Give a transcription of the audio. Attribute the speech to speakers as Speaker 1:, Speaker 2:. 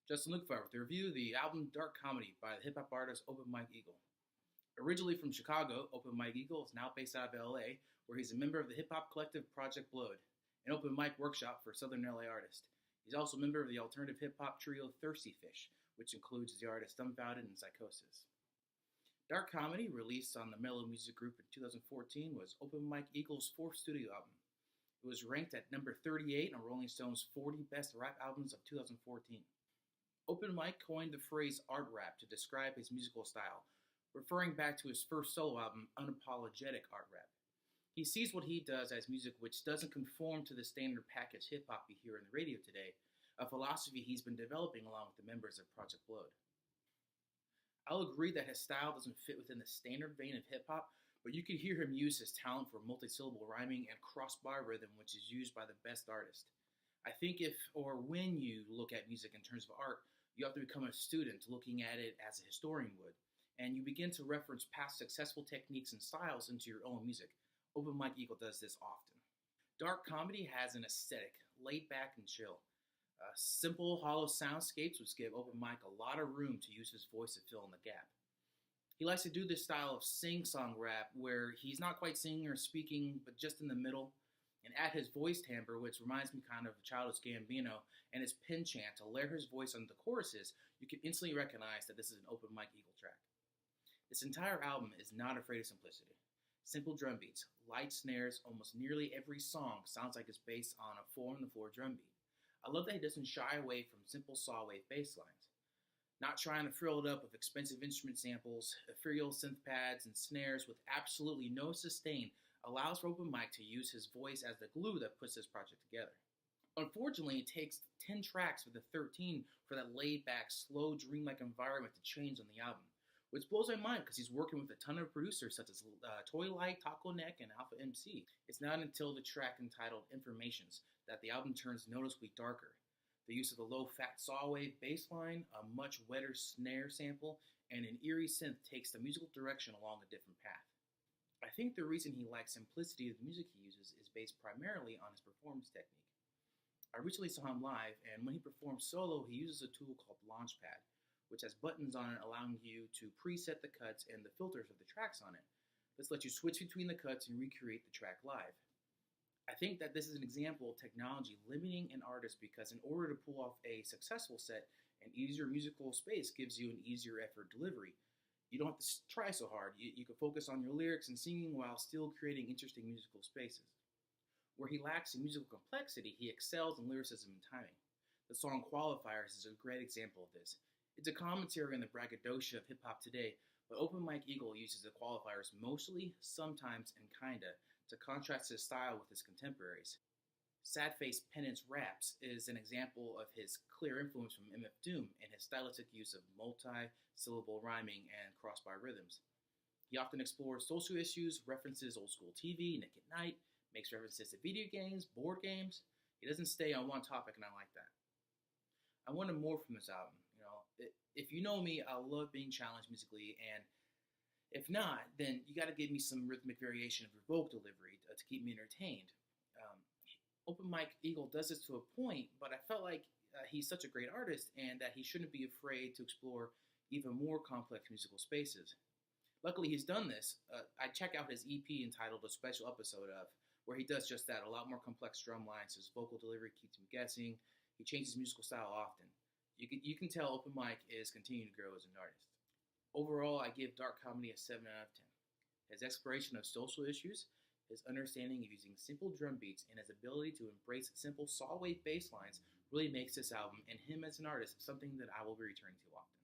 Speaker 1: Justin Lukefier with the review of the album Dark Comedy by the hip hop artist Open Mike Eagle. Originally from Chicago, Open Mike Eagle is now based out of LA, where he's a member of the hip hop collective Project Blowed, an open mic workshop for Southern LA artists. He's also a member of the alternative hip hop trio Thirsty Fish, which includes the artists Dumbfounded and Psychosis. Dark Comedy, released on the Mellow Music Group in 2014, was Open Mike Eagle's fourth studio album. It was ranked at number 38 on Rolling Stone's 40 Best Rap Albums of 2014. Open Mike coined the phrase art rap to describe his musical style, referring back to his first solo album, Unapologetic Art Rap. He sees what he does as music which doesn't conform to the standard packaged hip hop you hear on the radio today, a philosophy he's been developing along with the members of Project Blowed. I'll agree that his style doesn't fit within the standard vein of hip hop, but you can hear him use his talent for multi-syllable rhyming and cross-bar rhythm, which is used by the best artists. I think if or when you look at music in terms of art, you have to become a student looking at it as a historian would, and you begin to reference past successful techniques and styles into your own music. Open Mike Eagle does this often. Dark Comedy has an aesthetic, laid back and chill. Simple, hollow soundscapes which give Open Mike a lot of room to use his voice to fill in the gap. He likes to do this style of sing-song rap where he's not quite singing or speaking, but just in the middle, and add his voice timbre, which reminds me kind of Childish Gambino, and his pin chant to layer his voice on the choruses. You can instantly recognize that this is an Open Mike Eagle track. This entire album is not afraid of simplicity. Simple drum beats, light snares, almost nearly every song sounds like it's based on a 4-on-the-floor drum beat. I love that he doesn't shy away from simple saw wave bass lines. Not trying to frill it up with expensive instrument samples, ethereal synth pads, and snares with absolutely no sustain allows for Open Mike to use his voice as the glue that puts this project together. Unfortunately, it takes 10 tracks for the 13 for that laid-back, slow, dreamlike environment to change on the album, which blows my mind because he's working with a ton of producers such as Toy Light, Taco Neck, and Alpha MC. It's not until the track entitled Informations that the album turns noticeably darker. The use of the low-fat saw wave bass line, a much wetter snare sample, and an eerie synth takes the musical direction along a different path. I think the reason he likes simplicity of the music he uses is based primarily on his performance technique. I recently saw him live, and when he performs solo, he uses a tool called Launchpad, which has buttons on it allowing you to preset the cuts and the filters of the tracks on it. This lets you switch between the cuts and recreate the track live. I think that this is an example of technology limiting an artist because in order to pull off a successful set, an easier musical space gives you an easier effort delivery. You don't have to try so hard. You can focus on your lyrics and singing while still creating interesting musical spaces. Where he lacks in musical complexity, he excels in lyricism and timing. The song Qualifiers is a great example of this. It's a commentary on the braggadocio of hip-hop today, but Open Mike Eagle uses the qualifiers mostly, sometimes, and kinda to contrast his style with his contemporaries. Sadface Penance Raps is an example of his clear influence from MF Doom and his stylistic use of multi-syllable rhyming and crossbar rhythms. He often explores social issues, references old school TV, Nick at Night, makes references to video games, board games. He doesn't stay on one topic, and I like that. I wanted more from this album. If you know me, I love being challenged musically, and if not, then you got to give me some rhythmic variation of your vocal delivery to keep me entertained. Open Mike Eagle does this to a point, but I felt like he's such a great artist and that he shouldn't be afraid to explore even more complex musical spaces. Luckily, he's done this. I check out his EP entitled A Special Episode of, where he does just that, a lot more complex drum lines. His vocal delivery keeps me guessing. He changes musical style often. You can tell Open Mike is continuing to grow as an artist. Overall, I give Dark Comedy a 7 out of 10. His exploration of social issues, his understanding of using simple drum beats, and his ability to embrace simple saw wave bass lines really makes this album and him as an artist something that I will be returning to often.